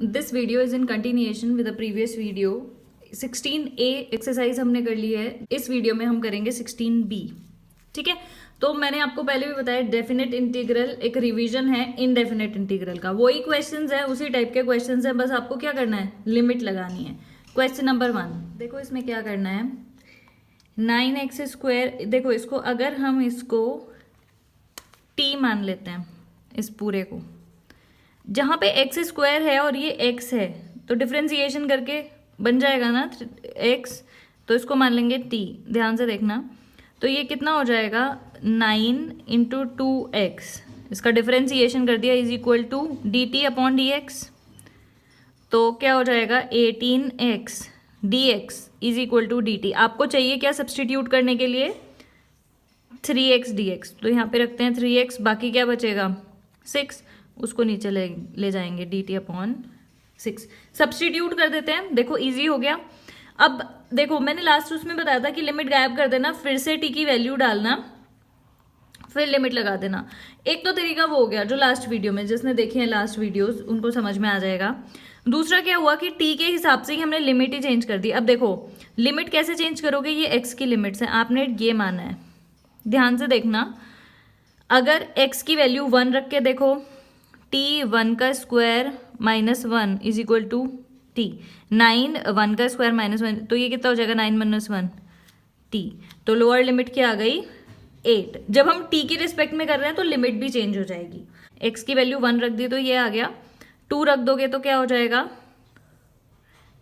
This video is in continuation with the previous video. 16A exercise हमने कर ली है, इस वीडियो में हम करेंगे 16B। ठीक है, तो मैंने आपको पहले भी बताया डेफिनेट इंटीग्रल एक रिवीजन है इनडेफिनेट इंटीग्रल का। वही क्वेश्चंस है, उसी टाइप के क्वेश्चंस है, बस आपको क्या करना है, लिमिट लगानी है। क्वेश्चन नंबर 1 देखो, इसमें क्या करना है, 9x²। देखो इसको, अगर हम इसको t मान लेते हैं, इस पूरे को, जहां पे x² है और ये x है, तो डिफ्रेंसिएशन करके बन जाएगा ना x, तो इसको मान लेंगे t। ध्यान से देखना, तो ये कितना हो जाएगा, 9 × 2x, इसका डिफ्रेंसिएशन कर दिया, इज इक्वल टू dt/dx। तो क्या हो जाएगा, 18x dx is equal to dt। आपको चाहिए क्या सब्सटीट्यूट करने के लिए, 3x dx, तो यहाँ पे रखते हैं 3x, बाकी क्या बचेगा 6, उसको नीचे ले जाएंगे dt/6, सब्सटीट्यूट कर देते हैं। देखो इजी हो गया। अब देखो मैंने लास्ट उसमें बताया था कि लिमिट गायब कर देना, फिर से t की वैल्यू डालना, फिर लिमिट लगा देना। एक तो तरीका वो हो गया जो लास्ट वीडियो में, जिसने देखे हैं लास्ट वीडियोस उनको समझ में आ जाएगा। दूसरा क्या हुआ कि t के हिसाब से ही हमने लिमिट ही चेंज कर दी। अब देखो लिमिट कैसे चेंज करोगे, ये x की लिमिट्स है, आपने ये माना है, ध्यान से देखना। अगर x की वैल्यू 1 रख के देखो, t 1 का square minus 1 is equal to t, 9 1 का स्क्वायर माइनस 1, तो ये कितना हो जाएगा, 9 - 1 t। तो लोअर लिमिट क्या आ गई, 8। जब हम t की रिस्पेक्ट में कर रहे हैं तो लिमिट भी चेंज हो जाएगी। x की वैल्यू 1 रख दी तो ये आ गया, 2 रख दोगे तो क्या हो जाएगा,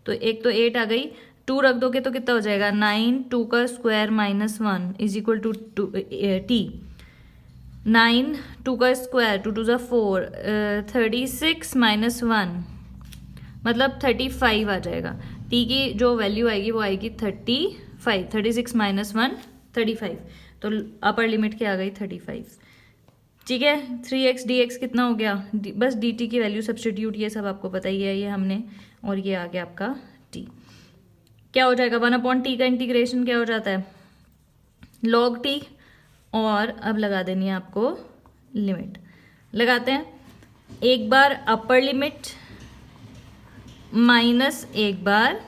तो एक तो 8 आ गई, 2 रख दोगे तो कितना हो जाएगा, 9 2 का square minus 1 is equal to t। 9 2 का स्क्वायर, 2 2 ज़ा 4, 36 माइनस 1 मतलब 35 आ जाएगा। t की जो वैल्यू आएगी वो आएगी 35, 36 माइनस 1 35, तो अपर लिमिट क्या आ गई, 35। ठीक है, 3x dx कितना हो गया, बस dt की वैल्यू सब्सटीट्यूट, ये सब आपको पता ही है ये हमने, और ये आ गया आपका t। क्या हो जाएगा, 1/t का इंटीग्रेशन क्या हो जाता है, log t, और अब लगा देनी है आपको लिमिट। लगाते हैं, एक बार अपर लिमिट माइनस एक बार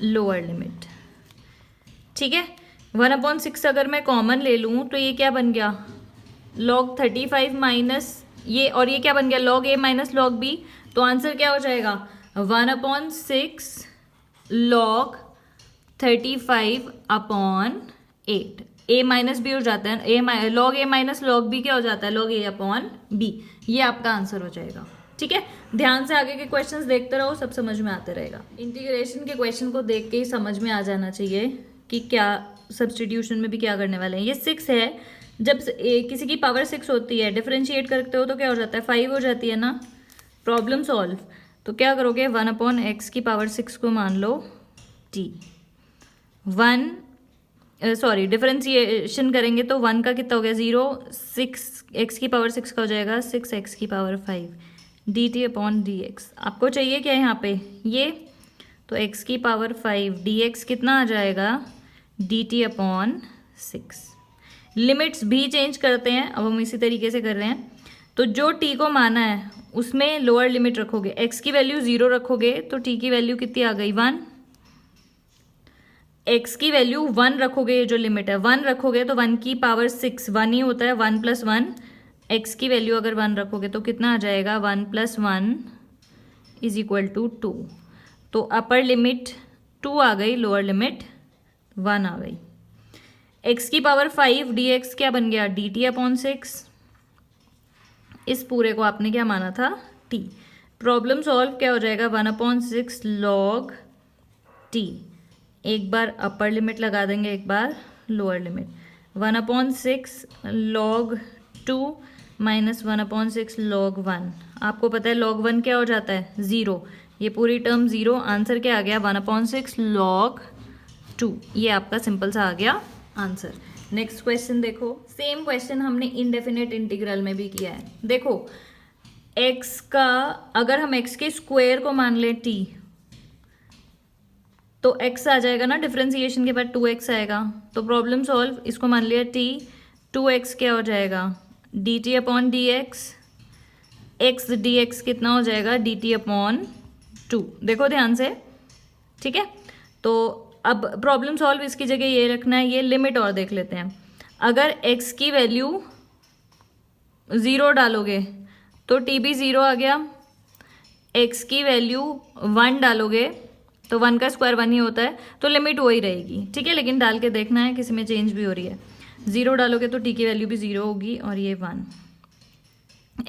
लोअर लिमिट। ठीक है, 1/6 अगर मैं कॉमन ले लूँ तो ये क्या बन गया, log 35 माइनस ये, और ये क्या बन गया, log a minus log b। तो आंसर क्या हो जाएगा, 1/6 log 35/8। a माइनस बी हो जाता है, log a minus log b क्या हो जाता है, log a/b। ये आपका आंसर हो जाएगा। ठीक है, ध्यान से आगे के क्वेश्चंस देखते रहो, सब समझ में आते रहेगा। इंटीग्रेशन के क्वेश्चन को देख के ही समझ में आ जाना चाहिए कि क्या सब्सटीट्यूशन में भी क्या करने वाले हैं। ये 6 है, जब किसी की पावर 6 होती है, डिफरेंशिएट करते हो तो क्या हो जाता है, 5 हो जाती है ना। प्रॉब्लम सॉल्व, तो क्या करोगे, 1/x की पावर 6 को मान लो t, डिफरेंशिएशन करेंगे तो 1 का कितना हो गया, 0, 6 x की पावर 6 का हो जाएगा 6x की पावर 5 dt/dx। आपको चाहिए क्या यहाँ पे, ये तो x की पावर 5 dx कितना आ जाएगा, dt/6। लिमिट्स भी चेंज करते हैं, अब हम इसी तरीके से कर रहे हैं। तो जो t को माना है उसमें लोअर लिमिट रखोगे, x की वैल्यू 0 रखोगे तो t की वैल्यू कितनी आ गई, 1। x की वैल्यू 1 रखोगे, ये जो लिमिट है 1 रखोगे तो 1 की पावर 6 1 ही होता है, 1 + 1। x की वैल्यू अगर 1 रखोगे तो कितना आ जाएगा, 1 + 1 इज इक्वल टू 2। तो अपर लिमिट 2 आ गई, लोअर लिमिट 1 आ गई। x की पावर 5 dx क्या बन गया, dt/6। इस पूरे को आपने क्या माना था, t। प्रॉब्लम सॉल्व क्या हो जाएगा, 1/6 log t। एक बार अपर लिमिट लगा देंगे, एक बार lower limit, 1/6 log 2 minus 1/6 log 1। आपको पता है log 1 क्या हो जाता है, 0, ये पूरी टर्म 0, आंसर क्या आ गया, 1/6 log 2। ये आपका सिंपल सा आ गया आंसर। नेक्स्ट क्वेश्चन देखो, सेम क्वेश्चन हमने इनडेफिनेट इंटीग्रल में भी किया है। देखो x का, अगर हम x के स्क्वायर को मान ले t, तो x आ जाएगा ना, डिफरेंशिएशन के बाद 2x आएगा। तो प्रॉब्लम सॉल्व, इसको मान लिया t, 2x क्या हो जाएगा, dt/dx एक्स डी एक्स कितना हो जाएगा, डी टी अपॉन टू। देखो ध्यान से, ठीक है। तो अब प्रॉब्लम सॉल्व इसकी जगह ये रखना है, ये लिमिट और देख लेते हैं। अगर x की वैल्यू 0 डालोगे तो टी भी 0 आ गया, x की वैल्यू 1 डालोगे तो 1 का स्क्वायर 1 ही होता है, तो लिमिट वही रहेगी, ठीक है। लेकिन डाल के देखना है किसी में चेंज भी हो रही है। 0 डालोगे तो t की वैल्यू भी 0 होगी और ये 1।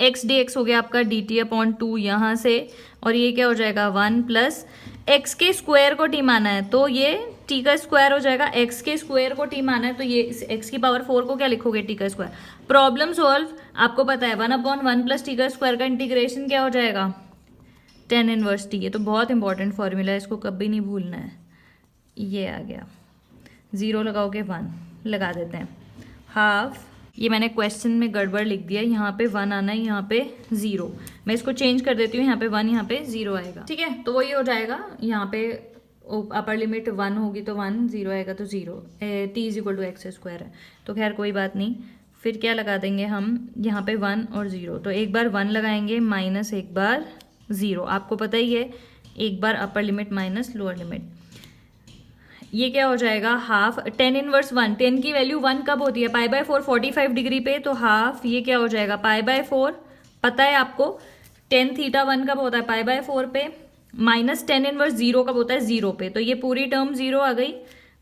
x डी एक्स हो गया आपका डी टी अपॉन टू यहाँ से, और ये क्या हो जाएगा 1 प्लस x के स्क्वायर को t माना है तो ये t का स्क्वायर हो जाएगा, x के स्क्वायर को t माना है तो ये x की पावर 4 को क्या लिखोगे, t का स्क्वायर। प्रॉब्लम सॉल्व, आपको पता है 1/1 प्लस टी का स्क्वायर का इंटीग्रेशन क्या हो जाएगा, tan इनवर्स t। ये तो बहुत इंपॉर्टेंट फॉर्मूला है, इसको कभी नहीं भूलना है। ये आ गया, 0 लगाओगे 1, लगा देते हैं हाफ। ये मैंने क्वेश्चन में गड़बड़ लिख दिया, यहाँ पे 1 आना है, यहाँ पे 0। मैं इसको चेंज कर देती हूँ, यहाँ पे 1 यहाँ पे 0 आएगा, ठीक है। तो वही हो जाएगा, यहाँ पे अपर लिमिट 1 होगी तो 1, 0 आएगा तो 0, t is equal to x square है। तो खैर कोई बात नहीं, फिर क्या लगा देंगे हम यहाँ पे 1 और 0, तो एक बार 1 लगाएंगे माइनस एक बार 0। आपको पता ही है, एक बार upper limit minus lower limit. ये क्या हो जाएगा हाफ tan इनवर्स 1। tan की वैल्यू 1 कब होती है, π/4 45 डिग्री पे, तो हाफ ये क्या हो जाएगा π/4। पता है आपको tan थीटा 1 कब होता है, π/4 पे, माइनस tan इनवर्स 0 कब होता है, 0 पे। तो ये पूरी टर्म 0 आ गई,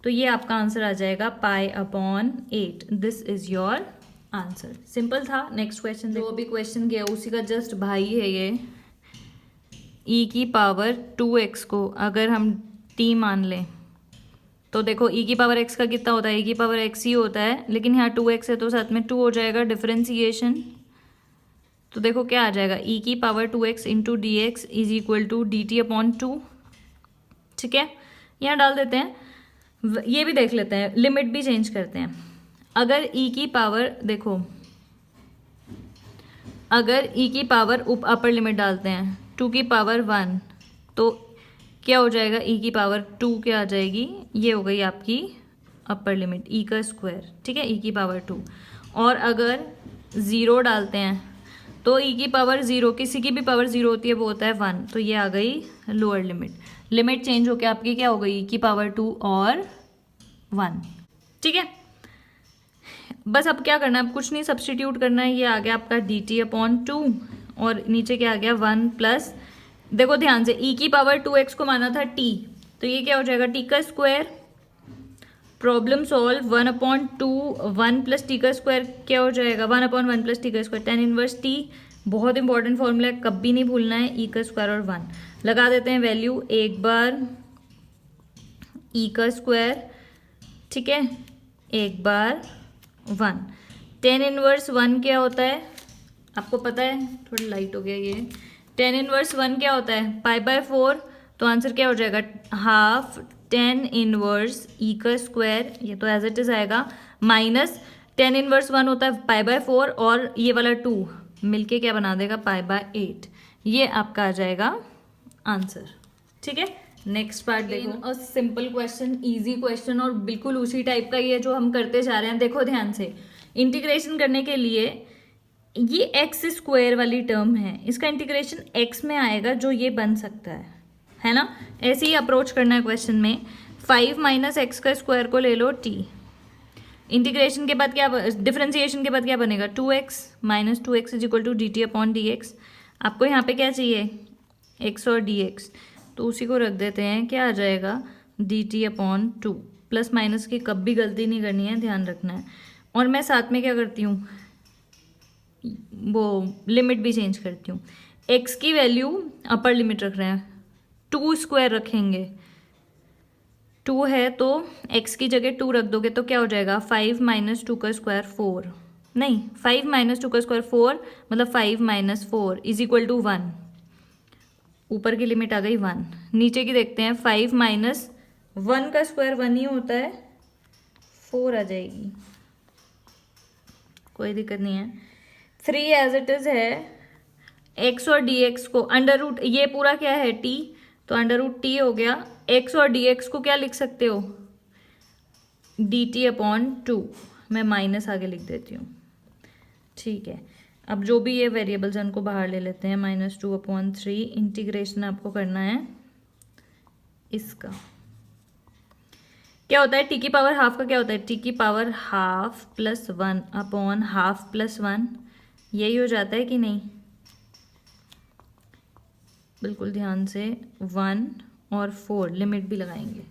तो ये आपका आंसर आ जाएगा π/8। This is your answer. Simple था। नेक्स्ट क्वेश्चन देखो, अभी क्वेश्चन गया उसी का जस्ट भाई है ये। e की पावर 2x को अगर हम t मान लें तो देखो e की पावर x का कितना होता है, e की पावर x ही होता है, लेकिन यहाँ 2x है तो साथ में 2 हो जाएगा, डिफरेंशिएशन। तो देखो क्या आ जाएगा, e की power 2x into d x is equal to d t upon 2, ठीक है। यहाँ डाल देते हैं, ये भी देख लेते हैं, लिमिट भी चेंज करते हैं। अगर e की पावर देखो, अगर e की पावर अपर लिमिट डालते हैं 2 की पावर 1, तो क्या हो जाएगा, e की पावर 2 क्या आ जाएगी, ये हो गई आपकी अपर लिमिट e का स्क्वायर, ठीक है, e की पावर 2। और अगर 0 डालते हैं तो e की पावर 0, किसी की भी पावर 0 होती है वो होता है 1, तो ये आ गई लोअर लिमिट। लिमिट चेंज होकर आपकी क्या हो गई, e की पावर 2 और 1, ठीक है। बस अब क्या करना है, अब कुछ नहीं, सब्सटीट्यूट करना है। ये आ गया आपका डी टी अपॉन 2 और नीचे क्या आ गया 1 प्लस, देखो ध्यान से, e की पावर 2x को माना था t, तो ये क्या हो जाएगा t का square. Problem solve, 1/2 1 plus T का स्क्वायर क्या हो जाएगा, 1/1 प्लस टी का स्क्वायर, tan इनवर्स t। बहुत इंपॉर्टेंट फॉर्मूला है, कभी नहीं भूलना है, e का स्क्वायर और 1 लगा देते हैं वैल्यू। एक बार e का स्क्वायर, ठीक है, एक बार 1। tan इनवर्स 1 क्या होता है, आपको पता है, थोड़ा लाइट हो गया ये। tan इनवर्स 1 क्या होता है, π/4, तो आंसर क्या हो जाएगा, हाफ tan इनवर्स e का स्क्वायर, ये तो एज इट इज आएगा, माइनस tan इनवर्स 1 होता है π/4 और ये वाला 2 मिलके क्या बना देगा π/8। ये आपका आ जाएगा आंसर, ठीक है। नेक्स्ट पार्ट देखो, सिंपल क्वेश्चन, इजी क्वेश्चन, और बिल्कुल उसी टाइप का ये जो हम करते जा रहे हैं। देखो ध्यान से, इंटीग्रेशन करने के लिए ये एक्स स्क्वायर वाली टर्म है, इसका इंटीग्रेशन एक्स में आएगा जो ये बन सकता है ना। ऐसे ही अप्रोच करना है क्वेश्चन में। 5 माइनस एक्स का स्क्वायर को ले लो t, इंटीग्रेशन के बाद क्या, डिफरेंशिएशन के बाद क्या बनेगा, 2x minus 2x is equal to d t upon d x. आपको यहाँ पे क्या चाहिए, x और dx, तो उसी को रख देते हैं, क्या आ जाएगा D t upon 2। Plus minus की कभी गलती नहीं करनी है, ध्यान रखना है। और मैं साथ में क्या करती हूँ, वो लिमिट भी चेंज करती हूँ। x की वैल्यू अपर लिमिट रख रहे हैं, 2 स्क्वायर रखेंगे, 2 है तो x की जगह 2 रख दोगे तो क्या हो जाएगा, 5 माइनस 2 का स्क्वायर 4, नहीं 5 माइनस 2 का स्क्वायर 4, मतलब 5 माइनस 4 इज इक्वल टू 1। ऊपर की लिमिट आ गई 1, नीचे की देखते हैं, 5 माइनस 1 का स्क्वायर 1 ही होता है, 4 आ जाएगी, कोई दिक्कत नहीं है। 3 एज इट इज है, x और dx को अंडर रूट, ये पूरा क्या है t, तो अंडर रूट t हो गया। x और dx को क्या लिख सकते हो, dt अपॉन 2, मैं माइनस आगे लिख देती हूँ, ठीक है। अब जो भी ये वेरिएबल्स हैं उनको बाहर ले लेते हैं। -2/3 इंटीग्रेशन आपको करना है इसका। क्या होता है टी की पावर हाफ का? क्या होता है टी की पावर हाफ प्लस 1/हाफ प्लस 1, यही हो जाता है कि नहीं? बिल्कुल ध्यान से 1 और 4 लिमिट भी लगाएंगे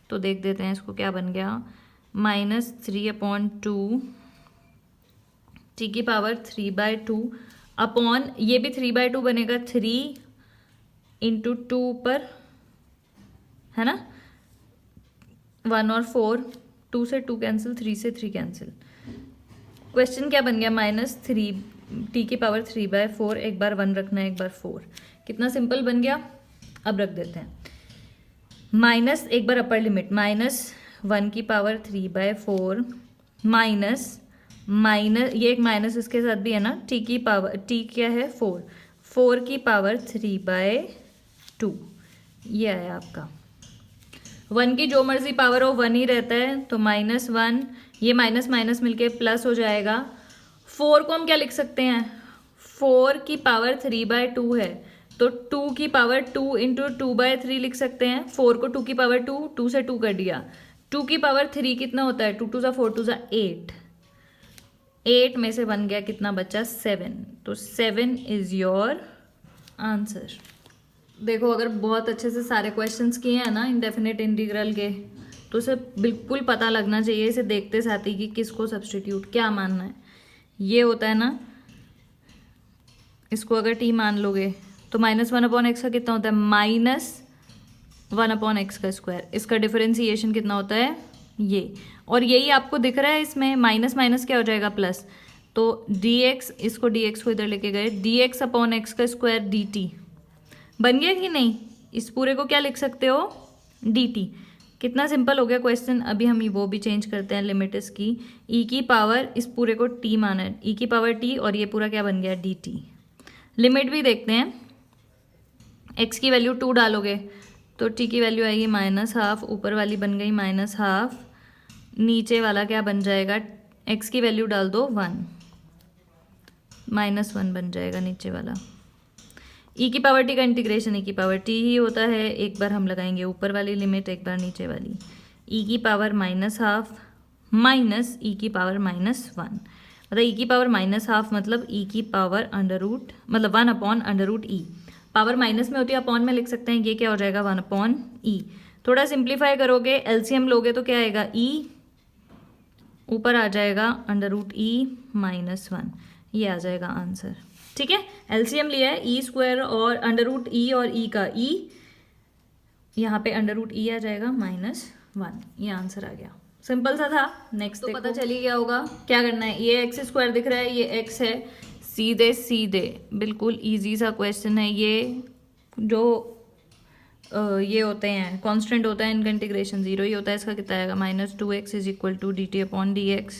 तो देख देते हैं इसको क्या बन गया। -3/2 टी की पावर 3/2 अपॉन ये भी 3/2 बनेगा 3 इंटू 2 पर, है ना? 1 और 4, 2 से 2 कैंसिल, 3 से 3 कैंसिल। क्वेश्चन क्या बन गया? -3 टी की पावर 3/4, एक बार 1 रखना है एक बार 4। कितना सिंपल बन गया। अब रख देते हैं माइनस, एक बार अपर लिमिट, -1 की पावर 3/4 माइनस ये एक माइनस इसके साथ भी है ना, टी की पावर, टी क्या है 4 की पावर 3/2, ये आया आपका। 1 की जो मर्जी पावर हो 1 ही रहता है, तो -1, ये माइनस माइनस मिलके प्लस हो जाएगा। 4 को हम क्या लिख सकते हैं? 4 की पावर 3/2 है तो 2 की पावर 2 इंटू 2/3 लिख सकते हैं। 4 को 2 की पावर 2, 2 से 2 कर दिया। 2 की पावर 3 कितना होता है? 2 2 ज़ा 4 2 ज़ा 8, 8 में से बन गया कितना बचा? 7। तो 7 इज योर आंसर। देखो अगर बहुत अच्छे से सारे क्वेश्चंस किए हैं ना इंडेफिनिट इंटीग्रल के, तो उसे बिल्कुल पता लगना चाहिए इसे देखते साथ ही कि किसको सब्स्टिट्यूट क्या मानना है। ये होता है ना, इसको अगर टी मान लोगे तो -1/x का कितना होता है? -1/x का स्क्वायर। इसका डिफरेंशिएशन कितना होता है? ये, और यही आपको दिख रहा है इसमें, माइनस माइनस क्या हो जाएगा? प्लस। तो dx, इसको dx को इधर लेके गए, dx/x का स्क्वायर dt बन गया कि नहीं? इस पूरे को क्या लिख सकते हो? dt। कितना सिंपल हो गया क्वेश्चन। अभी हम वो भी चेंज करते हैं लिमिट इसकी। e की पावर, इस पूरे को t माना है, e की पावर t, और ये पूरा क्या बन गया? dt। लिमिट भी देखते हैं। x की वैल्यू 2 डालोगे तो t की वैल्यू आएगी -1/2, ऊपर वाली बन गई -1/2, नीचे वाला क्या बन जाएगा? x की वैल्यू डाल दो 1, -1 बन जाएगा नीचे वाला। e की पावर t का इंटीग्रेशन e की पावर t ही होता है। एक बार हम लगाएंगे ऊपर वाली लिमिट, एक बार नीचे वाली। e की पावर -1/2 माइनस e की पावर -1, मतलब e की पावर -1/2 मतलब e की पावर मतलब 1/√e। पावर माइनस में होती है, अपॉन में लिख सकते हैं। ये क्या हो जाएगा? 1/e। थोड़ा सिंप्लीफाई करोगे, एलसीएम लोगे तो क्या आएगा? e ऊपर आ जाएगा √e -1, ये आ जाएगा आंसर। ठीक है, एलसीएम लिया है e² और √e और e का, e यहाँ पे √e आ जाएगा -1, ये आंसर आ गया। सिंपल सा था। नेक्स्ट तो पता चल ही गया होगा क्या करना है। ये x² दिख रहा है, ये x है, सीधे सीधे बिल्कुल इजी सा क्वेश्चन है ये। जो ये होते हैं कांस्टेंट होता है इनका इंटीग्रेशन 0 ही होता है। इसका कितना आएगा? -2x = dt/dx।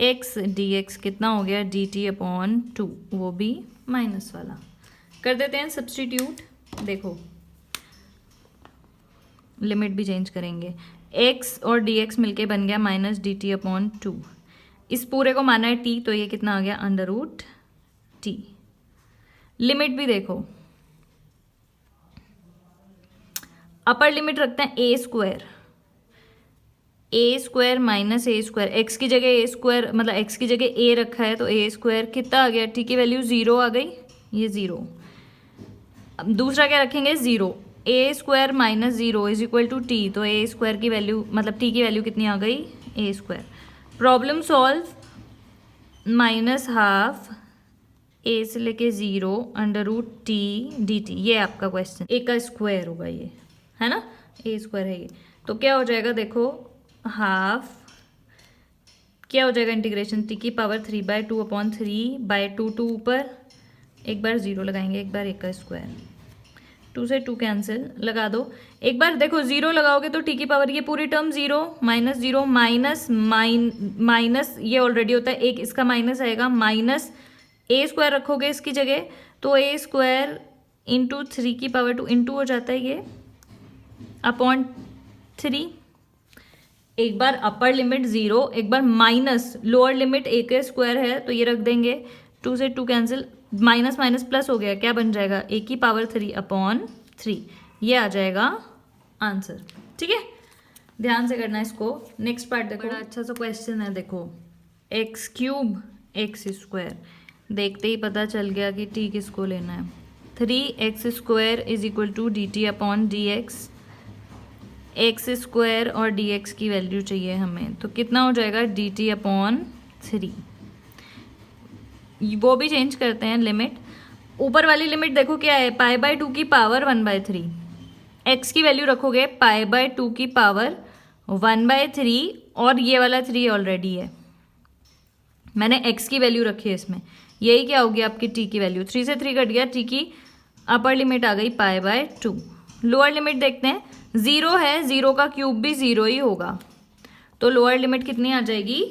x dx कितना हो गया? dt/2, वो भी माइनस वाला। कर देते हैं सब्स्टिट्यूट। देखो लिमिट भी चेंज करेंगे। x और dx मिलके बन गया -dt/2। इस पूरे को माना है t, तो ये कितना आ गया? √t। लिमिट भी देखो, अपर लिमिट रखते हैं a² -a², x की जगह a², मतलब x की जगह a रखा है तो a² कितना आ गया? t की वैल्यू 0 आ गई, ये 0। अब दूसरा क्या रखेंगे? 0। a² -0 = t, तो a² की वैल्यू, मतलब t की वैल्यू कितनी आ गई? a²। प्रॉब्लम सॉल्व, -12 a से लेके 0 √t dt, ये आपका क्वेश्चन। a का स्क्वायर होगा ये, है ना? a² है ये, तो क्या हो जाएगा? देखो हाफ क्या हो जाएगा? इंटीग्रेशन t की पावर 3/2/3/2, 2 ऊपर, एक बार 0 लगाएंगे, एक बार a का स्क्वायर, 2 से 2 कैंसिल, लगा दो। एक बार देखो 0 लगाओगे तो t की पावर, ये पूरी टर्म 0 -0 माइनस ये ऑलरेडी होता है, एक इसका माइनस आएगा, माइनस a² रखोगे इसकी जगह तो a² इंटू 3 की पावर 2 इंटू हो जाता है ये /3। एक बार अपर लिमिट 0, एक बार माइनस लोअर लिमिट a² है तो ये रख देंगे, 2 से 2 कैंसिल, माइनस माइनस प्लस हो गया, क्या बन जाएगा a की पावर 3 अपॉन 3, ये आ जाएगा आंसर। ठीक है, ध्यान से करना इसको। नेक्स्ट पार्ट देखो, बड़ा अच्छा सा क्वेश्चन है, देखो एक्स क्यूब एक्स स्क्वायर, देखते ही पता चल गया कि t किसको लेना है। 3x square is equal to d t upon d x, x square और dx की वैल्यू चाहिए हमें, तो कितना हो जाएगा डी टी अपॉन 3। वो भी चेंज करते हैं लिमिट। ऊपर वाली लिमिट देखो क्या है, पाई बाय 2 की पावर 1/3, x की वैल्यू रखोगे पाई बाय 2 की पावर 1/3, और ये वाला 3 ऑलरेडी है, मैंने x की वैल्यू रखी है इसमें, यही क्या होगी आपकी t की वैल्यू, 3 से 3 कट गया, t की अपर लिमिट आ गई पाई बाय 2। लोअर लिमिट देखते हैं, 0 है, 0 का क्यूब भी 0 ही होगा, तो लोअर लिमिट कितनी आ जाएगी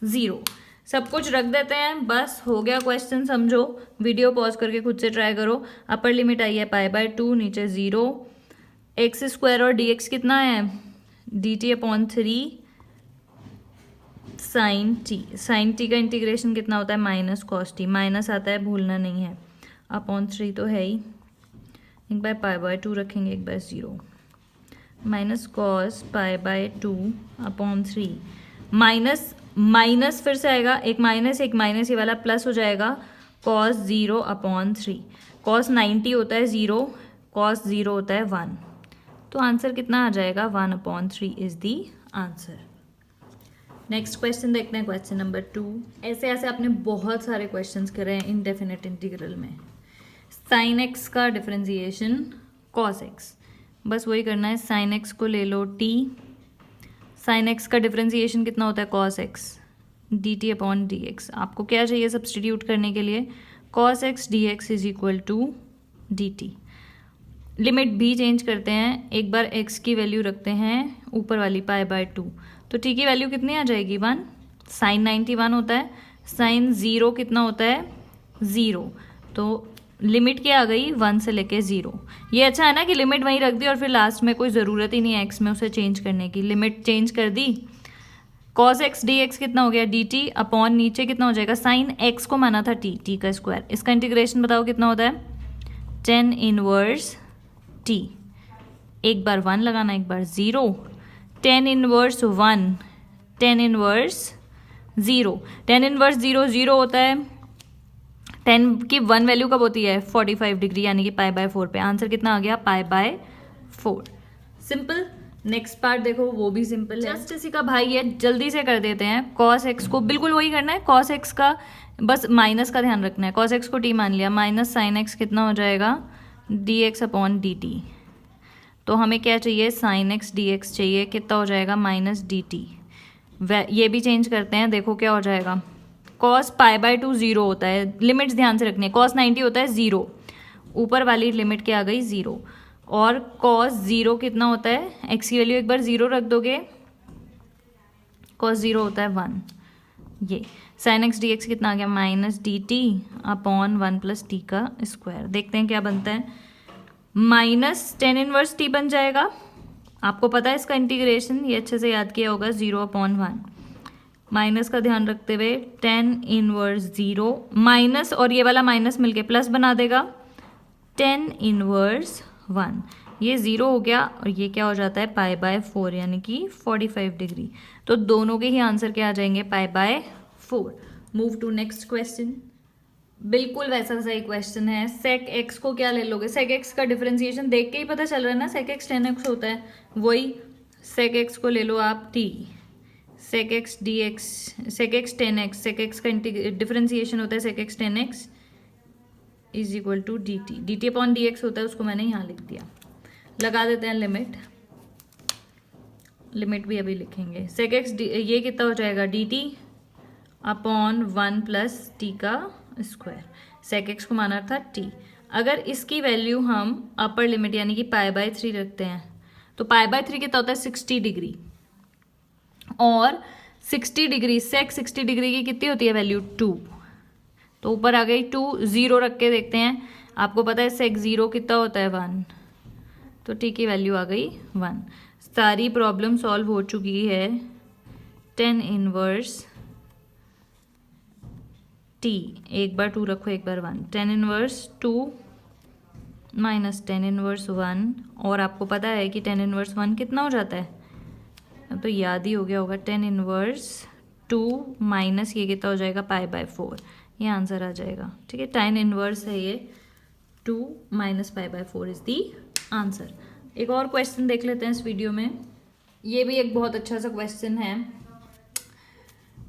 0। सब कुछ रख देते हैं, बस हो गया क्वेश्चन, समझो। वीडियो पॉज करके खुद से ट्राई करो। अपर लिमिट आई है पाई बाय 2, नीचे 0, एक्स स्क्वायर और dx कितना है d t upon 3 sine t, sine t का इंटीग्रेशन कितना होता है माइनस कॉस टी, माइनस आता है भूलना नहीं है, अपॉन 3 तो है ही, एक बार पाई बाय 2 रखेंगे, एक बार 0, minus cos pi by 2 upon 3, minus minus फिर से आएगा, एक माइनस ये वाला प्लस हो जाएगा, कॉस 0 अपॉन 3, कॉस 90 होता है 0, कॉस 0 होता है 1, तो आंसर कितना आ जाएगा 1/3 is the answer. Next question देखते हैं, क्वेश्चन नंबर 2। ऐसे ऐसे आपने बहुत सारे क्वेश्चंस करे हैं इनडेफिनेट इंटीग्रल में। साइन एक्स का डिफरेंशिएशन कॉस एक्स, बस वही करना है, साइन एक्स को ले लो t, साइन एक्स का डिफरेंशिएशन कितना होता है cos x, d t upon d x. आपको क्या चाहिए सब्सटीट्यूट करने के लिए, cos x d x is equal to d t. Limit भी चेंज करते हैं, एक बार x की वैल्यू रखते हैं ऊपर वाली पाई बाय 2, तो t की वैल्यू कितनी आ जाएगी 1, साइन 91 होता है, साइन 0 कितना होता है 0, तो लिमिट क्या आ गई 1 से लेके 0। ये अच्छा है ना कि लिमिट वहीं रख दी और फिर लास्ट में कोई ज़रूरत ही नहीं है x में उसे चेंज करने की, लिमिट चेंज कर दी। कॉस एक्स डी एक्स कितना हो गया डी टी अपॉन नीचे कितना हो जाएगा, साइन x को माना था t का स्क्वायर, इसका इंटीग्रेशन बताओ कितना होता है 10 इनवर्स t, एक बार 1 लगाना, एक बार 0, 10 इनवर्स 1, 10 इनवर्स 0, 10 इनवर्स 0 0 होता है, 10 की 1 वैल्यू कब होती है 45 डिग्री, यानी कि पाई बाय 4 पे, आंसर कितना आ गया पाई बाय 4। सिंपल। नेक्स्ट पार्ट देखो, वो भी सिंपल है, जस्ट इसी का भाई है, जल्दी से कर देते हैं। कॉस एक्स को बिल्कुल वही करना है, कॉस एक्स का बस माइनस का ध्यान रखना है, कॉस एक्स को टी मान लिया, माइनस साइन एक्स कितना हो जाएगा D x upon D T, तो हमें क्या चाहिए साइन एक्स डी एक्स चाहिए, कितना हो जाएगा माइनस डी टी। ये भी चेंज करते हैं, देखो क्या हो जाएगा, कॉस पाई बाय 2 0 होता है, लिमिट्स ध्यान से रखनी है, कॉस 90 होता है 0, ऊपर वाली लिमिट क्या आ गई 0, और कॉस 0 कितना होता है, एक्स की वैल्यू एक बार 0 रख दोगे, कॉस 0 होता है 1, ये साइन एक्स डी एक्स कितना आ गया minus D t upon 1 plus T का स्क्वायर। देखते हैं क्या बनता है, माइनस 10 इनवर्स टी बन जाएगा, आपको पता है इसका इंटीग्रेशन, ये अच्छे से याद किया होगा, 0/1, माइनस का ध्यान रखते हुए 10 इनवर्स 0, माइनस और ये वाला माइनस मिलके प्लस बना देगा 10 इनवर्स 1, ये 0 हो गया और ये क्या हो जाता है पाई बाय 4, यानी कि 45 डिग्री, तो दोनों के ही आंसर क्या आ जाएंगे pi by 4। Move to next question. बिल्कुल वैसा सही क्वेश्चन है। सेक एक्स को क्या ले लोगे, सेक एक्स का डिफरेंशिएशन देख के ही पता चल रहा है ना, सेक एक्स 10x होता है, वही सेक एक्स को ले लो आप t, sec x d x, sec x 10x, sec x का डिफरेंशिएशन होता है sec x 10x is equal to d t, d t upon d x होता है, उसको मैंने यहाँ लिख दिया। लगा देते हैं लिमिट, लिमिट भी अभी लिखेंगे, सेक एक्स ये कितना हो जाएगा D t upon 1 plus T का स्क्वायर, सेक एक्स को माना था t, अगर इसकी वैल्यू हम अपर लिमिट यानी कि पाई बाय 3 रखते हैं, तो पाई बाय 3 कितना होता है 60 डिग्री, और 60 डिग्री सेक 60 डिग्री की कितनी होती है वैल्यू 2, तो ऊपर आ गई 2, 0 रख के देखते हैं, आपको पता है सेक 0 कितना होता है 1, तो t की वैल्यू आ गई 1। सारी प्रॉब्लम सॉल्व हो चुकी है, 10 इनवर्स टी, एक बार 2 रखो एक बार 1, tan inverse 2 minus tan inverse 1, और आपको पता है कि टेन इनवर्स 1 कितना हो जाता है, अब तो याद ही हो गया होगा, टेन इनवर्स 2 माइनस ये कितना हो जाएगा π/4, ये आंसर आ जाएगा। ठीक है, टेन इनवर्स है ये 2 माइनस π/4 इज दी आंसर। एक और क्वेश्चन देख लेते हैं इस वीडियो में, ये भी एक बहुत अच्छा सा क्वेश्चन है।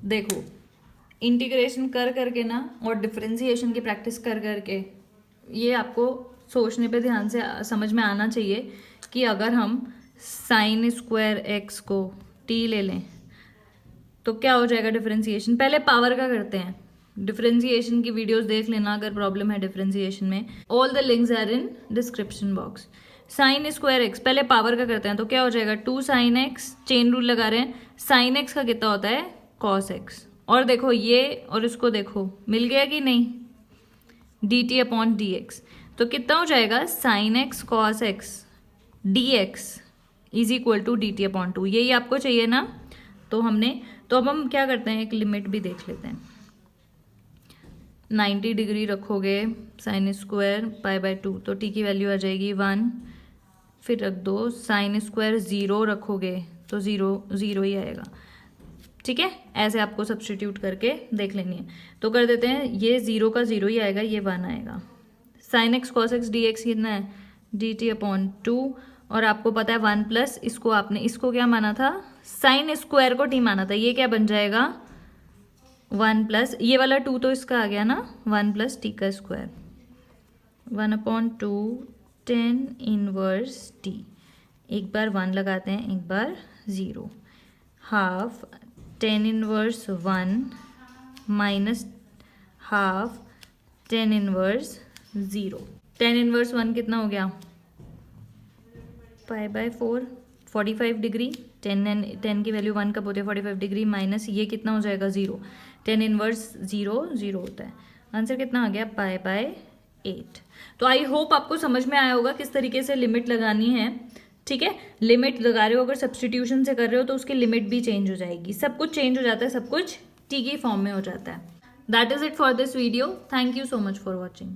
देखो, इंटीग्रेशन कर करके ना और डिफरेंशिएशन की प्रैक्टिस कर करके ये आपको सोचने पे ध्यान से समझ में आना चाहिए कि अगर हम साइन स्क्वायर एक्स को टी ले लें तो क्या हो जाएगा डिफरेंशिएशन। पहले पावर का करते हैं, डिफरेंशिएशन की वीडियोस देख लेना अगर प्रॉब्लम है डिफरेंशिएशन में, all the links are in description box. Sine square x पहले पावर का करते हैं तो क्या हो जाएगा 2 sin x, चेन रूल लगा रहे हैं, साइन एक्स का कितना होता है cos x, और देखो ये और इसको देखो मिल गया कि नहीं, dt/dx, तो कितना हो जाएगा sine x cos x dx is equal to dt/2, यही आपको चाहिए ना। तो अब हम क्या करते हैं, एक लिमिट भी देख लेते हैं। 90 डिग्री रखोगे साइन स्क्वायर π/2 तो t की वैल्यू आ जाएगी 1, फिर रख दो साइन स्क्वायर 0 रखोगे तो 0 ही आएगा। ठीक है, ऐसे आपको सब्स्टिट्यूट करके देख लेनी है। तो कर देते हैं, ये 0 का 0 ही आएगा, ये 1 आएगा। Sine x cos x d x कितना है dt/2, और आपको पता है 1 प्लस इसको क्या माना था, साइन स्क्वायर को t माना था, ये क्या बन जाएगा 1 प्लस ये वाला 2 तो इसका आ गया ना 1 प्लस टी का स्क्वायर, 1/2 टेन इनवर्स टी, एक बार 1 लगाते हैं एक बार 0, half tan inverse 1 minus half tan inverse 0, tan inverse 1 कितना हो गया π/4, 45 डिग्री, टेन की वैल्यू 1 कब होती है 45 डिग्री, माइनस ये कितना हो जाएगा 0, टेन इनवर्स 0 होता है, आंसर कितना आ गया π/8। तो आई होप आपको समझ में आया होगा किस तरीके से लिमिट लगानी है। ठीक है, लिमिट लगा रहे हो अगर सब्स्टिट्यूशन से कर रहे हो तो उसकी लिमिट भी चेंज हो जाएगी, सब कुछ चेंज हो जाता है, सब कुछ टी की फॉर्म में हो जाता है। That is it for this video, thank you so much for watching.